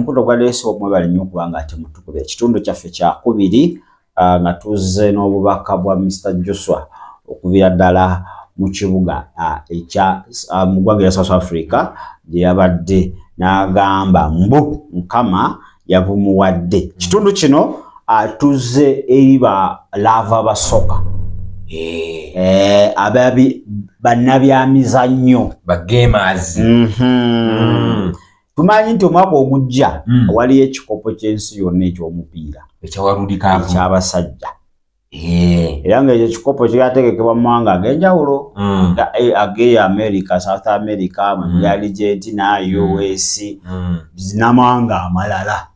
omukuto gwa leso omwebale nnyo kubanga ate mutukubira ekitundu kyaffe kyakubiri nga tuzze n'obubaka bwa Mr. Joshua okuvira ddala mu kibuga ekya mu ggwanga lya South Africa gye yabadde n'agamba mbu Mukama yabumuwadde. Kitundu kino tuzze eri ba lava basoka ababi bannabyamizannyo ba gamers. Tumanyi nti omwaka ogujja waliyo ekikopo ky'ensi yonna eky'omupiira eky'abasajja. Era ng'ekyo ekikopo kyategekebwa mu mawanga ag'enjawulo ag'America, South America, muri Argentina, US n'amawanga amalala.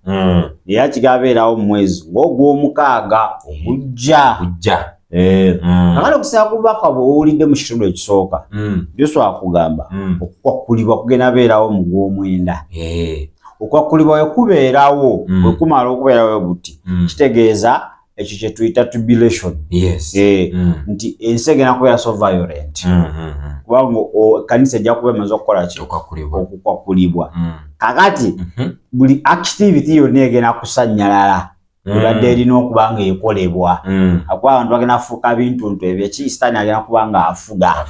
Era kigabeerawo mu mwezi ng'ogw'omukaaga ogujja. Kakale okusinga ku bubaka bw'owulidde mu kitundu ekisooka Joshua akugamba okukwakulibwa kugenda beerawo mu gw'omwenda. Okukwakulibwa bwe kubeerawo bwe kumala okubeerawo buti kitegeeza ekyo kye tuyita tribulation. Nti ensi egenda kubeera so violent kubanga kanisa ejja kuba emaze okukola ki okukwakulibwa. Kakati buli activity yonna egenda kusannyalala ebadde erina okuba nga ekolebwa akuba abantu bagenda kufuuka bintuntu ebyo ekisitaani agenda kuba nga afuga.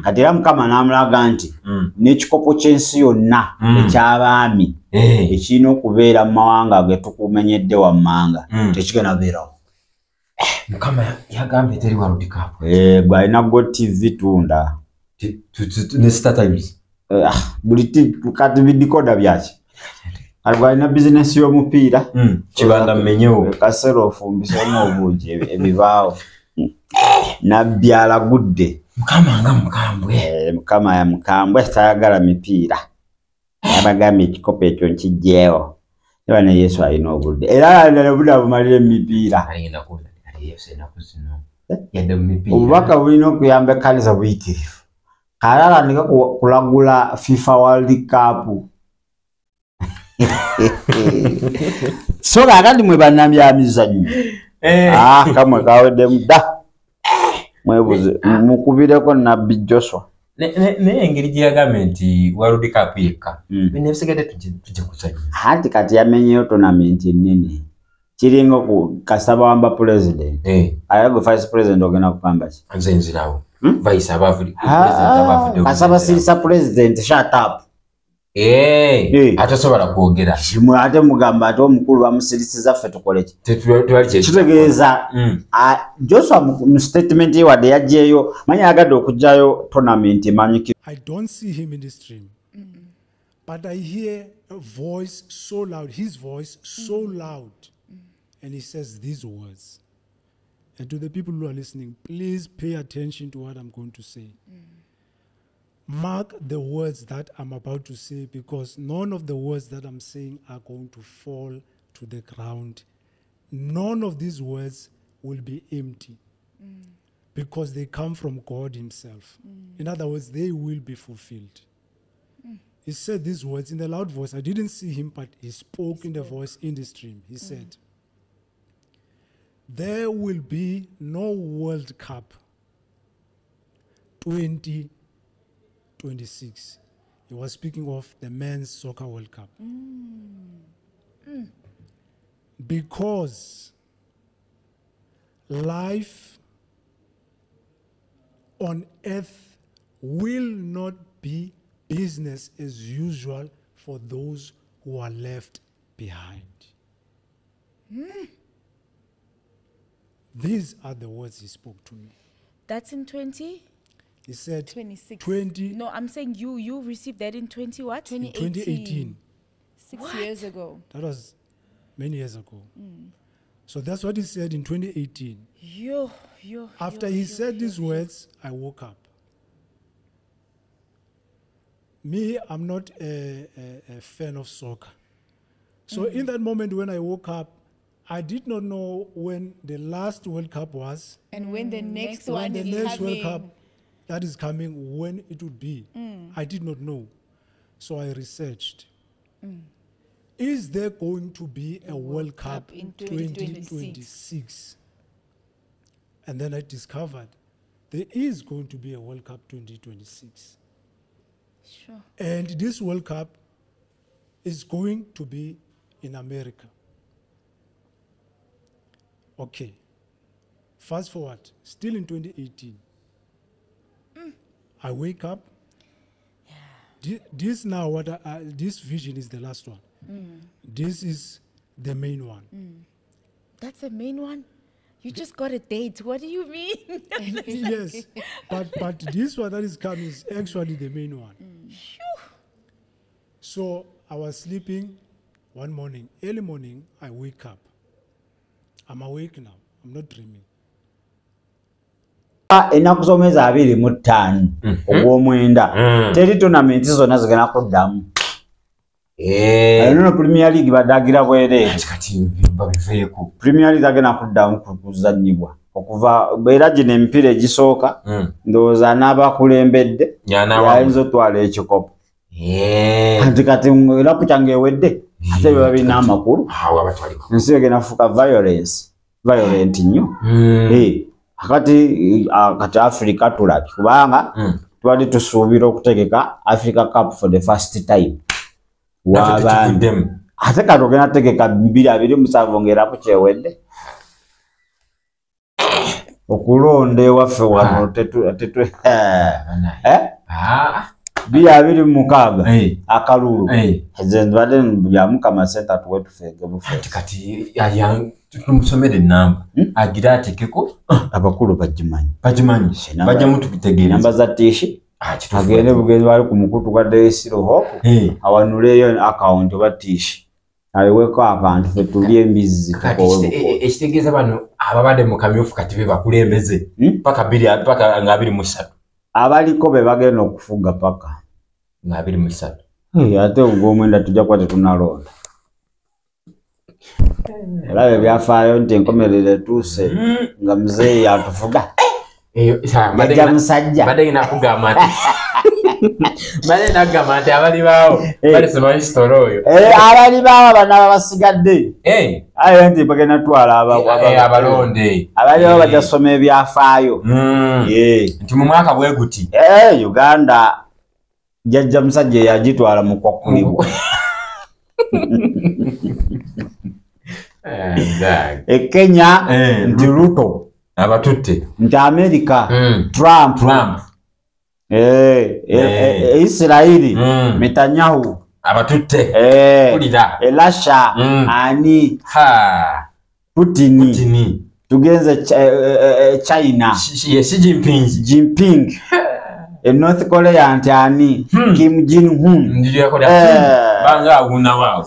Kati era Mukama n'amulaga nti n'ekikopo ky'ensi yonna eky'abaami ekirina okubeera mu mawanga ge tukumenyedde wammanga tekigenda beerawo. Mukama yagambye teri World Cup. Gwalina Go TV tunda ne Star Times buli kati bidikoda byaki alina business y'omupiira kibanda mmenyewo kasero ofumbisemu obuugi ebibaawo nabyala gudde. Mukama nga mukambwe Mukama ya mukambwe tayagala mipiira yabagambye ekikopo ekyo nkijjeewo era ne Yesu alina obudde era n'obudde bumalira emipiira ayenda kuba Yesu enaku zino yadde mu mipiira. Obubaka bulina okuyamba ekkanisa buyitirivu kalala nika kulagula FIFA World Cup. So kakati mwe bannamyamizannyo kamwe kawedde mudda mwebuze mukubireko Nabbi Joshua naye engeri gye yagambye nti World Cup yekka bino ebisigadde tujja kuzannya. Anti kati yamenyeyo tournament ennene kiringa ku Kasabawamba president ayago vice president ogenda kugamba ki nze nzirawo vice abavudi Kasaba sirisa president shut up. Atasobola kwogera ate mugamba ate omukulu bamusirisiza ffe tukole ki kitegeeza Joshua mu statement ye wadde yajjeeyo manyi agadde okugjayo tournament emanyikiro. I don't see him in the stream but I hear a voice so loud, his voice so loud, and he says these words. And to the people who are listening, please pay attention to what I'm going to say. Mark the words that I'm about to say, because none of the words that I'm saying are going to fall to the ground. None of these words will be empty because they come from God himself. In other words, they will be fulfilled. He said these words in a loud voice. I didn't see him, but he spoke in the voice in the stream. He said, there will be no World Cup 2026. He was speaking of the Men's Soccer World Cup. Because life on earth will not be business as usual for those who are left behind. These are the words he spoke to me. That's in 20? He said 26. 20. No, I'm saying you received that in 20 what? 2018. 6 years ago. That was many years ago. So that's what he said in 2018. After he said these words, I woke up. Me, I'm not a fan of soccer. So in that moment when I woke up, I did not know when the last World Cup was. And when the next one the is next coming. World Cup that is coming, when it would be. I did not know. So I researched. Is there going to be a World Cup in 2026? And then I discovered there is going to be a World Cup 2026. Sure. And this World Cup is going to be in America. Okay. Fast forward, still in 2018. I wake up. This now, this vision is the last one. This is the main one. That's the main one? You just got a date. What do you mean? Yes, but this one that is coming is actually the main one. So I was sleeping one morning. Early morning, I wake up. I'm awake now. I'm not dreaming. Enaku z'omwezi 25 ogw'omwenda teri tournament zonna zigenda kuddamu. Nono Premier League badagira bwere kati babiveeko. Premier League agenda kuddamu kuzannyibwa okuva beera gino emipiira egisooka ndowooza n'abakulembedde yayinza otwala ekikopo. Anti kati era ku kyange ewedde ate beba birina amakulu ensi egenda kufuuka violent nnyo. Kati Africa tulabye kubanga twali tusuubira okutegeka Africa Cup for the first time. Ate kati ogenda tegeka 2027 ng'eraku kyewedde. Okulonda ewaffe wano tetwe 2026 akalulu nze mbadde bya Mukama Center tuwe tufeege bufeege. Kati tumusomere ennamba agira atekeko abakulu bagimanyi bajja mututegeereza namba za tiishi agende bugenzi bali ku mukutu gwa Desiro Hope awanuleyo account ba tiishi aweeko akantu fe tulye embizi ekitegeeza bano ababadde mu kamyufu kati be bakulembeze paka nga 23 abaliko be bagenda okufuga paka nga 23 ate ogw'omwenda tujja kuba tetunalonda. Olabe byafaayo nti enkomerere tuuse nga muzeeyi yatufuga majja musajja badde nakugamba nti abali baawo balisoma history oyo abali baawo bano abasigadde ayo nti bagenda twala abalonde abali baawo bajja kusoma ebyafaayo nti mu mwaka bwe guti Uganda jjajja musajja yagitwala mu kwakulibwa. Kenya nti Ruto abatutte nti America Trump Israeli Netanyahu abatutte kulira Russia ani Putin tugenze China Xi Jinping North Korea nti ani Kim Jong-un banga aguna wao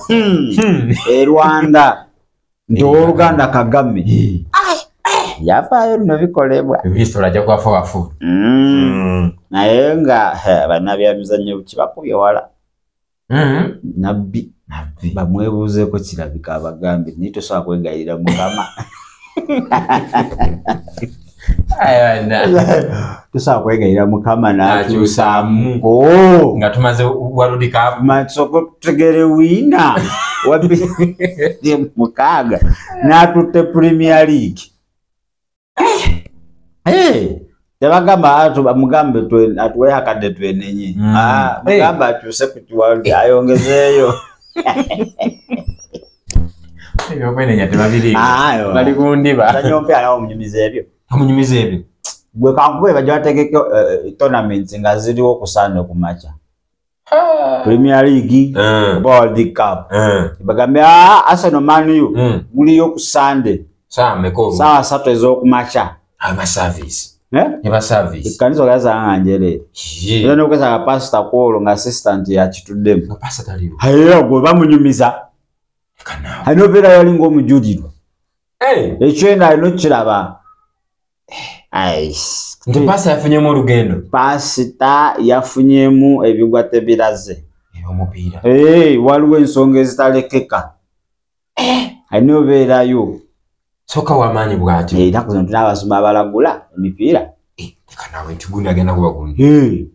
Rwanda Uganda Kagame yafaayo no bikolebwa history ajja kwafa wafu naye nga bannabyamizannyo kibakubye wala nabbi bamwebuuzeeko kirabika abagambi naye tosobola kwegayirira Mukama tosobola kwegayirira Mukama n'akyusaamu nga tumaze World Cup masoko tutegere wiina mukaaga n'atutte Premier League. Tebagamba mugambe atuwe akadde twenenye mugamba akyuse ku kiwalde ayongezeeyo ebyokwenya tebabiri bali ku ndiba tanyompe alawo omunyumiza ebyo gwe kankube bajja bategeke tournaments nga ziriwo ku Sunday ku makya Premier League World Cup bagambe Arsenal Man U guliyo ku Sunday saa 3 ez'okumakya aba service Kanisa gaza njere. Yo no kwesa pastor kwolo nga assistant ya kituddemu. Pastor taliyo. Hayo gwe bamunyumiza. Kana. Hano bera yali ngo mujudiro. Ekyenda no kiraba. Nti pastor yafunyemu olugendo. Pastor yafunyemu ebigwate biraze. Omupiira. Waliwo ensonga ezitalekeka. Hano bera yo. Soka wamanyi bwati. Era kuno tunabasoma abalagula emipiira. Kanawe ntigundi agenda kuba gundi.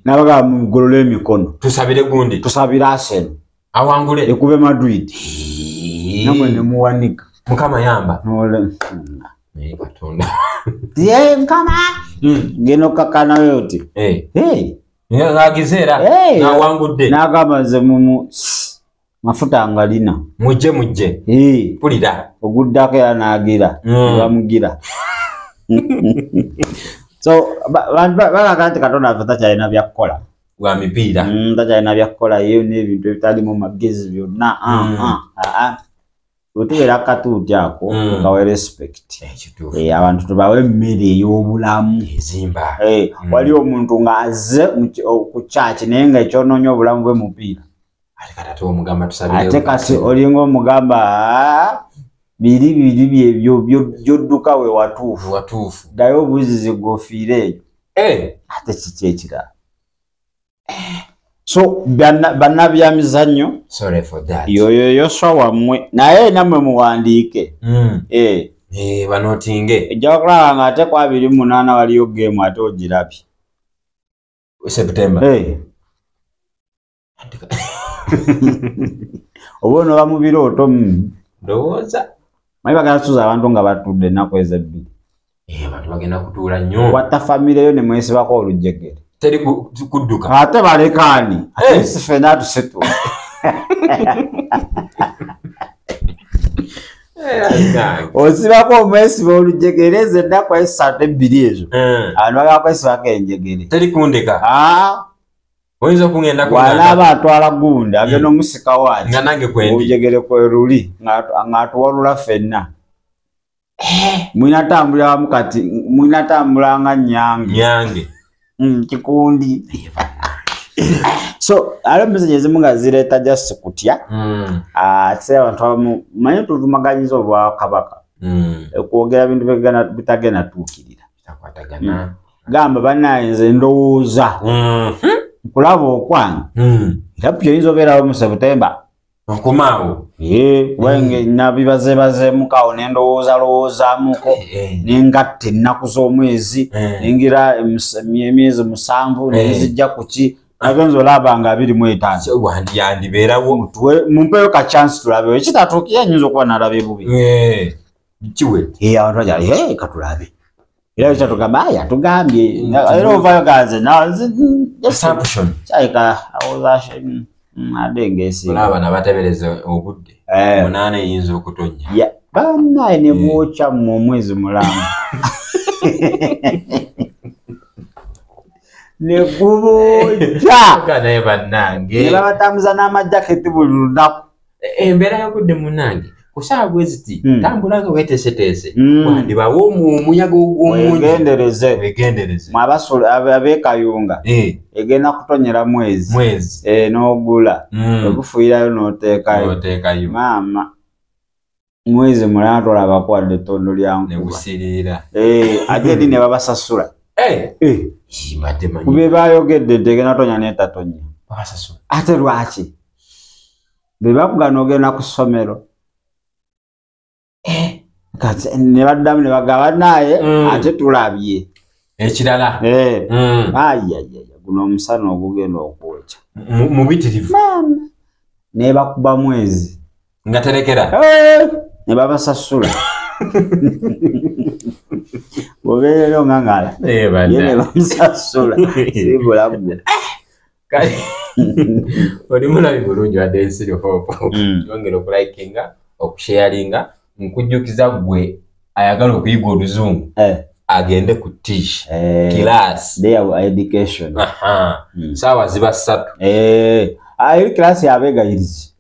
Nabaga mugolole emikono. Tusabire gundi. Tusabira Arsenal. Awangule. Ekube Madrid. Namwe ne muwanika. Mukama yamba. Nole. Katonda. Mukama. Geno kakana yote. Ngagizera. Na wangudde. Nagamaze mumu. mafuta angalina mujje pulira oguddako yanagira bamugira so balaga nti Katonda affe takyalina byakukola wa mipiira takyalina byakukola yeyo n'ebintu ebitalimu magezi byonna wetubeera katuuti ako tukawe respect abantu tubawe emmere ey'obulamu ezimba wali omuntu ng'azze ku kyaki naye nga ekyonoonya obulamu bwe mupiira ate kati olinga omugamba biri ebyo byodduka we watuufu ddayo obuzizi gwofiire eyo ate kiki ekirala so bannabyamizannyo yoyoyo so wammwe naye nammwe muwandiike banootinge ejja kulaba nga ate ku 28 waliyo geemu ate ogirabye September oba onoba mu birooto ndowooza mayi bagenda kutuuza abantu nga batudde ennaku ezebbiri abantu bagenda kutuula nnyo watta famireyo ne mwesibako olujjegere teri kudduka ate balekaani ate ffenna atusetu osibako omwesiba olujjegere ezo ennaku esatu ebbiri ezo abantu bagenda kwesibako enjegere teri kundeka oyinza okugenda walaba atwala gundi agenda omusika wange nga nange kwendi olujjegere kwe luli ng'atuwalula ffenna mwinatambulira wamu kati mwinatambula nga nyange kikundi so alo message ezimu nga zireeta just kutya ate abantu abamu manye tutumaganyiza obwakabaka okwogera bintu bitagenda tuukirira gamba bannaye nze ndowooza nkulaba okwange era pyoyinza obeerawo mu September okumaawo wenge nabibazeebazeemukawo nendowoozalowoozamuko nengatta ennaku z'omwezi nengira emyezi 7 nezijja kuki agenza olaba nga 25 yandibeerawo mumpeyo ka chance tulabewo ekitatuukira nyinza okuba nalaba ebubi kiwe abantu bajala katulabe era ekitugamba yatugambye era ovayo ganze kyayika adengesi olaba nabatebereza obudde 8 yinza okutonnya bannaye ne bwokya mu omwezi mulamu ne gubojja naye bannange ne babatambuza n'amajaketi buli lunaku embeera y'obudde munnange ku ssaawa bwe ziti tambula nga weeteeseteese wandibawo omuyaga ogw'omungi weegendereze abeekayunga egenda kutonyera mwezi n'ogula ogufuirayo n'oteekayo maama mwezi mulala tolaba kwadde ettondo lya nkuba ate edi ne babasasula kube bayogedde nti egenda tonya n'etatonya ate lwaki be bakugana ogenda ku ssomero kati ne baddamu ne bagaba naye ate tulabye ekirala guno omusana ogugenda okwokya mubitirivu maama ne bakuba mwezi nga terekera ne babasasula bobeerero nga ngala ye ne bamusasula sibulamu oli mulabi bulungi wadde ensiri hope yongera okulikinga okusharinga nkujjukiza gwe ayagala okuyiga oluzungu agende ku tish class their education saawa ziba 3 eri class yabegayirizi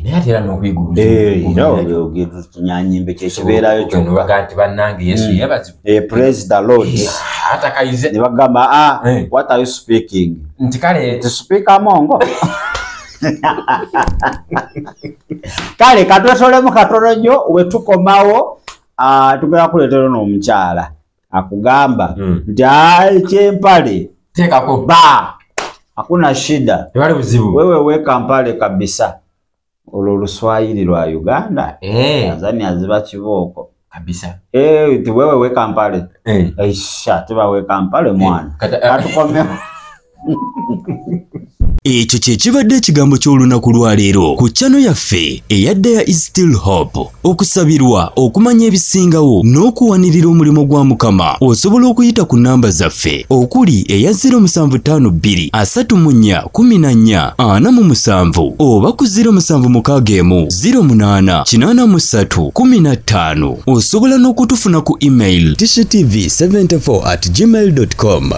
naye ate era n'okuyiga oluzungu tunyanyimbe kyekibeerayo kyobaga nti bannange yesu yebazibu praise the Lord atakayize ne bagamba what are you speaking nti kale to speak amongo kale katwetolemu katono nnyo wetukomawo tugenda kuleetera n'omukyala akugamba nti kyempale teekako ba hakuna shida tewali buzibu wewe weka mpale kabisa olwo oluswayiri lwa Uganda Tanzania ziba kibooko kabisa ti wewe weka mpale aisha teba weka mpale mwana katukomewo ekyo kye kibadde ekigambo ky'olunaku lwa leero ku channel yaffe eyadde ya Is Still Hope. Okusabirwa, okumanya ebisingawo n'okuwanirira omulimu gwa Mukama osobola okuyita ku nnamba zaffe okuli eya 0752 34 14 47 oba ku 0761 08 83 15. Osobola n'okutufuna ku email tctv74@gmail.com.